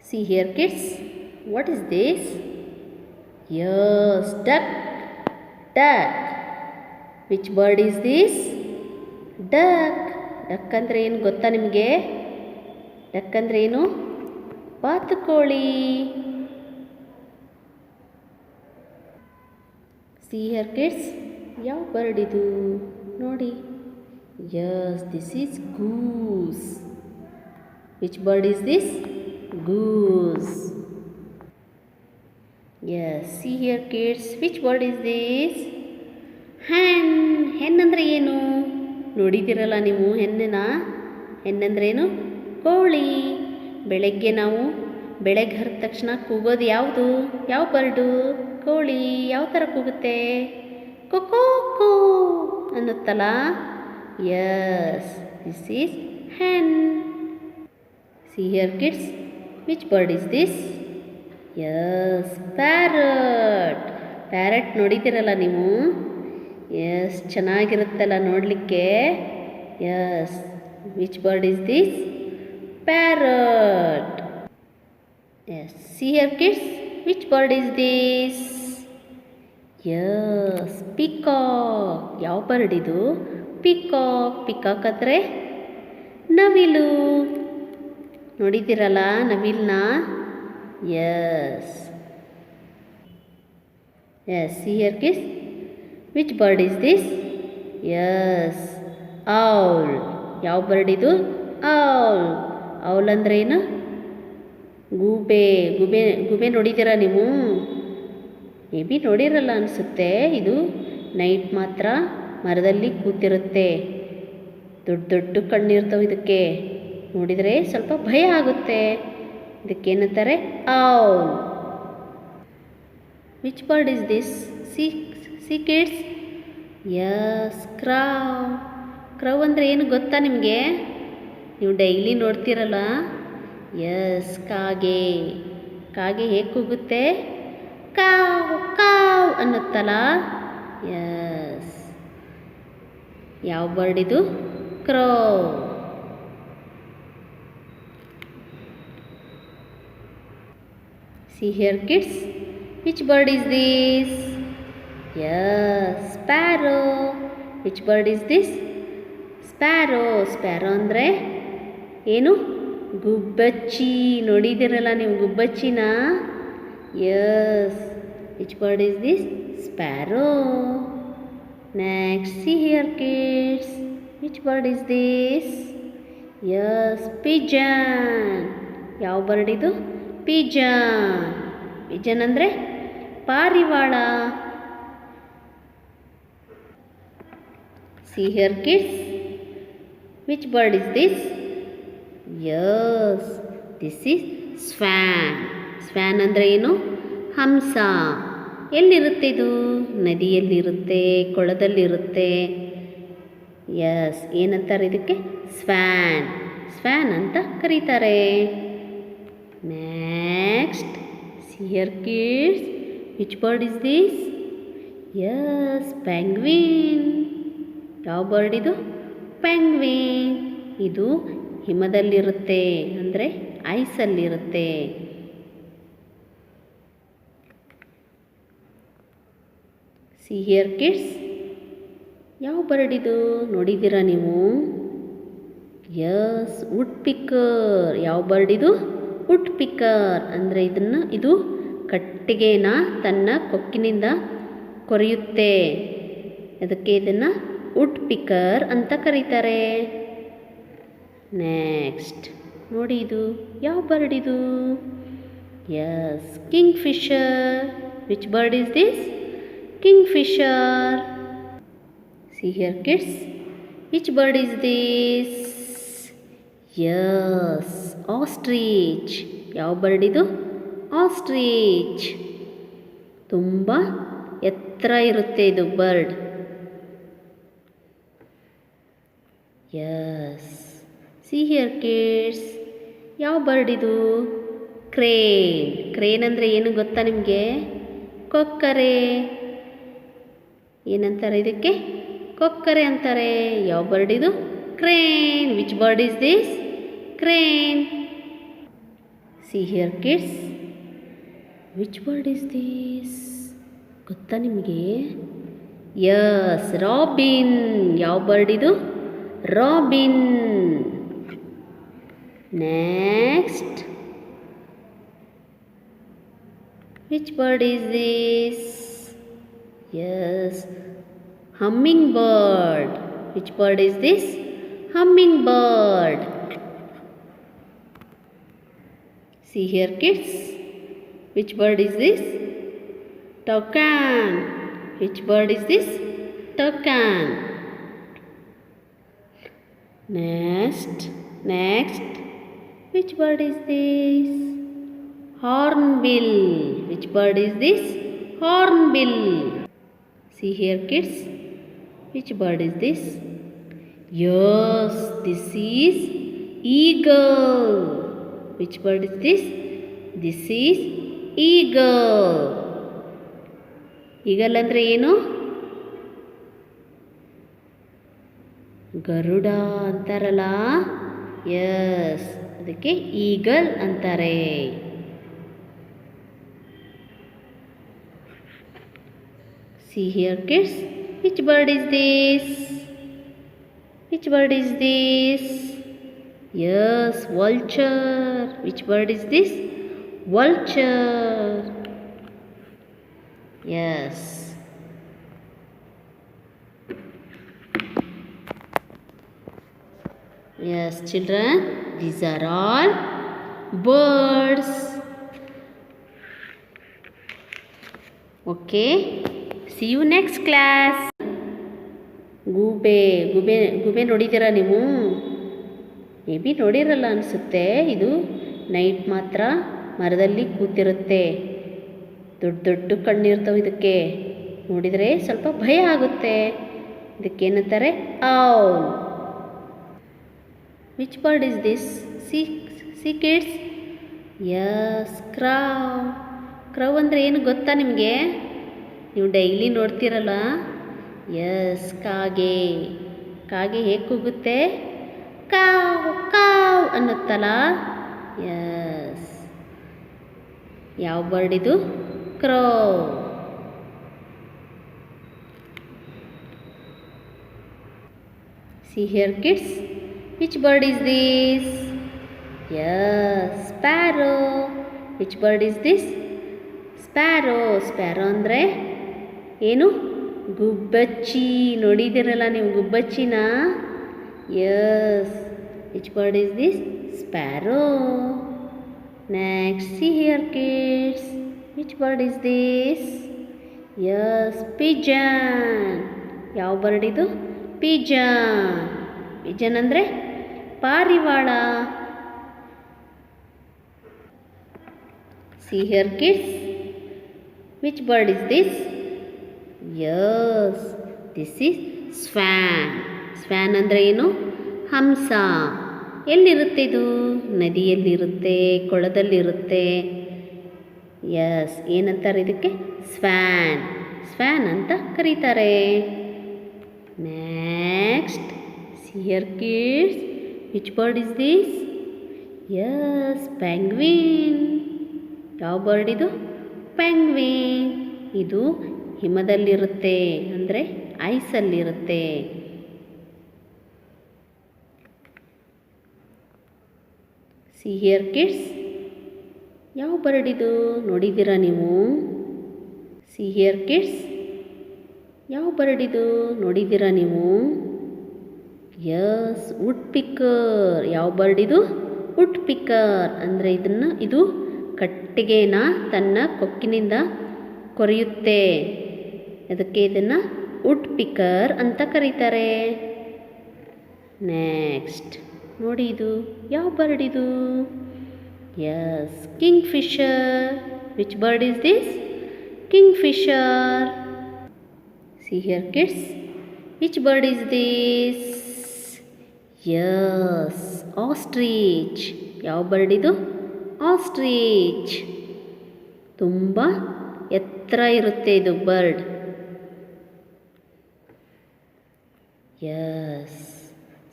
See here kids, what is this? Yes, duck. Duck. Which bird is this? Duck. Duck ಅಂದರೆ ಏನು ಗೊತ್ತಾ ನಿಮಗೆ? Duck ಅಂದರೆ ಏನು? ಬಾತುಕೋಳಿ. See here kids, ಯಾವ ಬರ್ಡ್ ಇದು ನೋಡಿ? Yes, this is goose. Which bird is this? Goose. Yes, see here kids, which bird is this? Hen. hen ಅಂದರೆ ಏನು ನೋಡಿದಿರಲ್ಲ ನೀವು ಹೆನ್ನನ? ಹೆಣ್ಣಂದ್ರೇನು? ಕೋಳಿ. ಬೆಳಗ್ಗೆ ನಾವು ಬೆಳಗ್ಗೆ ಹರಿದ ತಕ್ಷಣ ಕೂಗೋದು ಯಾವುದು? ಯಾವ ಬರ್ಡು? ಕೋಳಿ. ಯಾವ ಥರ ಕೂಗುತ್ತೆ? ಕೊಕೋ ಕೋ ಅನ್ನುತ್ತಲ್ಲ. Yes, this is hen. See here kids, which bird is this? Yes, parrot. Parrot ನೋಡಿದ್ದೀರಲ್ಲ ನೀವು? Yes, ಚೆನ್ನಾಗಿರುತ್ತಲ್ಲ ನೋಡಲಿಕ್ಕೆ. Yes, which bird is this? Parrot. Yes, see here kids, which bird is this? Yes, peacock. ಯಾವ bird ಇದು? peacock. peacock ಅಂದರೆ ನವಿಲು. ನೋಡಿದ್ದೀರಲ್ಲ ನವಿಲನ್ನ? Yes. Yes, see here kids, which bird is this? Yes, owl. ಯಾವ bird ಇದು? owl. owl ಅಂದರೆ ಏನು? ಗೂಬೆ. ಗೂಬೆ ಗೂಬೆ ನೋಡಿದ್ದೀರಾ ನೀವು? ಮೇ ಬಿ ನೋಡಿರಲ್ಲ ಅನಿಸುತ್ತೆ. ಇದು ನೈಟ್ ಮಾತ್ರ ಮರದಲ್ಲಿ ಕೂತಿರುತ್ತೆ. ದೊಡ್ಡ ದೊಡ್ಡ ಕಣ್ಣಿರ್ತವೆ ಇದಕ್ಕೆ. ನೋಡಿದರೆ ಸ್ವಲ್ಪ ಭಯ ಆಗುತ್ತೆ. ಇದಕ್ಕೇನಂತಾರೆ? owl. Which bird is this? See kids? Yes, crow. crow ಅಂದರೆ ಏನು ಗೊತ್ತಾ ನಿಮಗೆ? ನೀವು ಡೈಲಿ ನೋಡ್ತೀರಲ್ಲ? ಯಸ್, ಕಾಗೆ. ಕಾಗೆ ಹೇಗೆ ಕೂಗುತ್ತೆ? ಕಾವ್ ಕಾವ್ ಅನ್ನುತ್ತಲ್ಲ. ಯಸ್. ಯಾವ ಬರ್ಡ್ ಇದು? ಕ್ರೋ. See here kids, which bird is this? Yes, sparrow. Which bird is this? Sparrow. sparrow ಅಂದರೆ ಏನು? ಗುಬ್ಬಚ್ಚಿ. ನೋಡಿದ್ದೀರಲ್ಲ ನೀವು ಗುಬ್ಬಚ್ಚಿನ? Yes. which bird is this? Sparrow. Next, see here kids, which bird is this? Yes, pigeon. ಯಾವ bird ಇದು? pigeon. pigeon ಅಂದರೆ ಪಾರಿವಾಳ. See here kids, which bird is this? Yes, this is swan. swan ಅಂದರೆ ಏನು? ಹಂಸ. ಎಲ್ಲಿರುತ್ತೆ ಇದು? ನದಿಯಲ್ಲಿರುತ್ತೆ, ಕೊಳದಲ್ಲಿರುತ್ತೆ. Yes, ಏನಂತಾರೆ ಇದಕ್ಕೆ? ಸ್ವ್ಯಾನ್. ಸ್ವ್ಯಾನ್ ಅಂತ ಕರೀತಾರೆ. Next, see here kids, which bird is this? Yes, penguin. ಯಾವ ಬರ್ಡ್ ಇದು? penguin. ಇದು ಹಿಮದಲ್ಲಿರುತ್ತೆ, ಅಂದರೆ ಐಸಲ್ಲಿರುತ್ತೆ. See here kids, ಯಾವ ಬರ್ಡ್ ಇದು ನೋಡಿದ್ದೀರಾ ನೀವು? Yes, woodpecker. ಯಾವ ಬರ್ಡ್ ಇದು? woodpecker ಅಂದರೆ ಇದು ಕಟ್ಟಿಗೆನ ತನ್ನ ಕೊಕ್ಕಿನಿಂದ ಕೊರೆಯುತ್ತೆ. ಅದಕ್ಕೆ ಇದನ್ನು woodpecker ಅಂತ ಕರೀತಾರೆ. ನೆಕ್ಸ್ಟ್ ನೋಡಿ, ಇದು ಯಾವ ಬರ್ಡ್ ಇದು? Yes, kingfisher. which bird is this? Kingfisher. See here kids, which bird is this? Yes, ostrich. ಯಾವ ಬರ್ಡ್ ಇದು? ostrich. ತುಂಬ ಎತ್ತರ ಇರುತ್ತೆ ಇದು bird. Yes. see here kids, ಯಾವ ಬರ್ಡ್ ಇದು? crane. crane ಅಂದರೆ ಏನು ಗೊತ್ತಾ ನಿಮಗೆ? ಕೊಕ್ಕರೆ. ಏನಂತಾರೆ ಇದಕ್ಕೆ? ಕೊಕ್ಕರೆ ಅಂತಾರೆ. ಯಾವ ಬರ್ಡ್ ಇದು? crane. which bird is this? crane. See here kids. Which bird is this? ಗೊತ್ತಾ ನಿಮಗೆ? Yes, robin. ಯಾವ ಬರ್ಡ್ ಇದು? Robin. Next. Which bird is this? Yes, hummingbird. Which bird is this? Hummingbird. See here kids. Which bird is this? Toucan. Which bird is this? Toucan. Next. Which bird is this? Hornbill. Which bird is this? Hornbill. See here kids. Which bird is this? Yes, this is eagle. Which bird is this? This is eagle. Eagle ಅಂದ್ರೆ ಏನು? ಗರುಡ ಅಂತಾರಲ್ಲ. Yes, ಅದಕ್ಕೆ eagle ಅಂತಾರೆ. See here kids. Which bird is this? Which bird is this? Yes, vulture. Which bird is this? Vulture. Yes. Yes, children, these are all birds. Okay, see you next class. ಗೂಬೆ ನೋಡಿದ್ದೀರಾ ನೀವು? May be ನೋಡಿರಲ್ಲ ಅನಿಸುತ್ತೆ. ಇದು night ಮಾತ್ರ ಮರದಲ್ಲಿ ಕೂತಿರುತ್ತೆ. ದೊಡ್ಡ ಕಣ್ಣಿರ್ತವೆ ಇದಕ್ಕೆ. ನೋಡಿದರೆ ಸ್ವಲ್ಪ ಭಯ ಆಗುತ್ತೆ. ಇದಕ್ಕೇನಂತಾರೆ? Owl. Which bird is this? See kids? Yes, crow. Crow ಅಂದರೆ ಏನು ಗೊತ್ತಾ ನಿಮಗೆ? ನೀವು ಡೈಲಿ ನೋಡ್ತೀರಲ್ಲ. Yes, ಕಾಗೆ ಹೇಗೆ ಕೂಗುತ್ತೆ? ಕಾವ್ ಕಾವ್ ಅನ್ನುತ್ತಲ್ಲ. Yes. ಯಾವ ಬರ್ಡ್ ಇದು? ಕ್ರೋ. See here kids. Which bird is this? Yes, sparrow. Which bird is this? Sparrow. Sparrow ಅಂದರೆ ಏನು? ಗುಬ್ಬಚ್ಚಿ. ನೋಡಿದ್ದೀರಲ್ಲ ನೀವು ಗುಬ್ಬಚ್ಚಿನ? Yes. Which bird is this? Sparrow. Next, see here kids. Which bird is this? Yes, pigeon. ಯಾವ bird ಇದು? pigeon. pigeon ಅಂದರೆ ಪಾರಿವಾಳ. See here kids. Which bird is this? Yes, this is swan. Swan ಅಂದರೆ ಏನು? ಹಂಸ. ಎಲ್ಲಿರುತ್ತೆ ಇದು? ನದಿಯಲ್ಲಿರುತ್ತೆ, ಕೊಳದಲ್ಲಿರುತ್ತೆ. Yes, ಏನಂತಾರೆ ಇದಕ್ಕೆ? ಸ್ವ್ಯಾನ್. ಸ್ವ್ಯಾನ್ ಅಂತ ಕರೀತಾರೆ. Next, see here kids. Which bird is this? Yes, penguin. ಯಾವ ಬರ್ಡ್ ಇದು? penguin. ಇದು ಹಿಮದಲ್ಲಿರುತ್ತೆ, ಅಂದರೆ ಐಸಲ್ಲಿರುತ್ತೆ. See here kids. ಯಾವ ಬರ್ಡ್ ಇದು? ನೋಡಿದ್ದೀರಾ ನೀವು? See here kids. ಯಾವ ಬರ್ಡ್ ಇದು? ನೋಡಿದ್ದೀರಾ ನೀವು? Yes, woodpecker. ಯಾವ ಬರ್ಡ್ ಇದು? woodpecker. ಅಂದರೆ ಇದು ಕಟ್ಟಿಗೆನ ತನ್ನ ಕೊಕ್ಕಿನಿಂದ ಕೊರೆಯುತ್ತೆ. ಅದಕ್ಕೆ ಇದನ್ನು woodpecker ಅಂತ ಕರೀತಾರೆ. ನೆಕ್ಸ್ಟ್ ನೋಡಿ, ಇದು ಯಾವ ಬರ್ಡ್ ಇದು? Yes, kingfisher. Which bird is this? Kingfisher. See here kids. Which bird is this? Yes, ostrich. ಯಾವ ಬರ್ಡ್ ಇದು? ostrich. ತುಂಬ ಎತ್ತರ ಇರುತ್ತೆ ಇದು bird. Yes.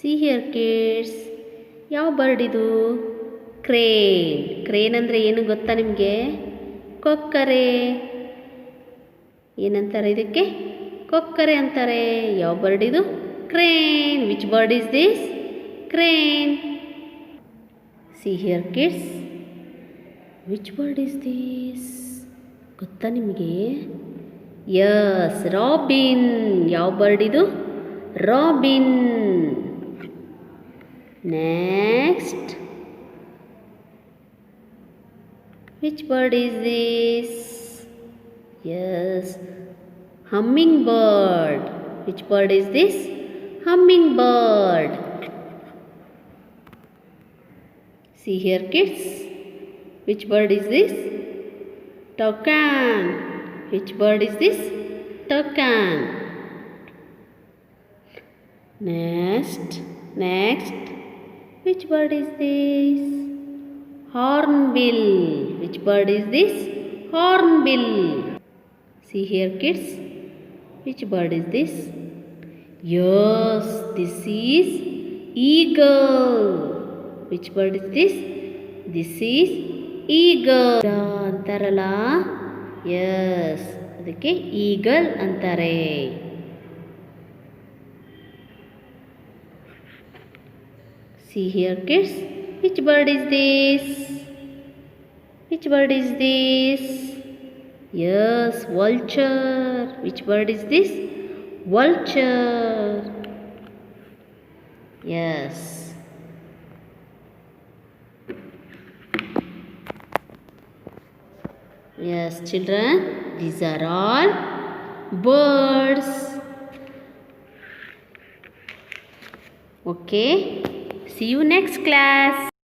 See here kids. ಯಾವ ಬರ್ಡ್ ಇದು? crane. ಕ್ರೇನ್ ಅಂದರೆ ಏನು ಗೊತ್ತಾ ನಿಮಗೆ? ಕೊಕ್ಕರೆ. ಏನಂತಾರೆ ಇದಕ್ಕೆ? ಕೊಕ್ಕರೆ ಅಂತಾರೆ. ಯಾವ ಬರ್ಡ್ ಇದು? Crane. Which bird is this? Crane. See here kids. Which bird is this? ಗೊತ್ತಾ ನಿಮಗೆ? Yes, robin. ಯಾವ ಬರ್ಡ್ ಇದು? Robin. Next, which bird is this? Yes, hummingbird. Which bird is this? Hummingbird. See here kids. Which bird is this? Toucan. Which bird is this? Toucan. Next. Which bird is this? Hornbill. Which bird is this? Hornbill. See here kids. Which bird is this? Yes, this is eagle. Which bird is this? This is eagle. ಅಂತಾರಲ್ಲ, Yes, ಅದಕ್ಕೆ eagle ಅಂತಾರೆ. See here kids. Which bird is this? Which bird is this? Yes, vulture. Which bird is this? Vulture. Yes. Yes, children, these are all birds. Okay, see you next class.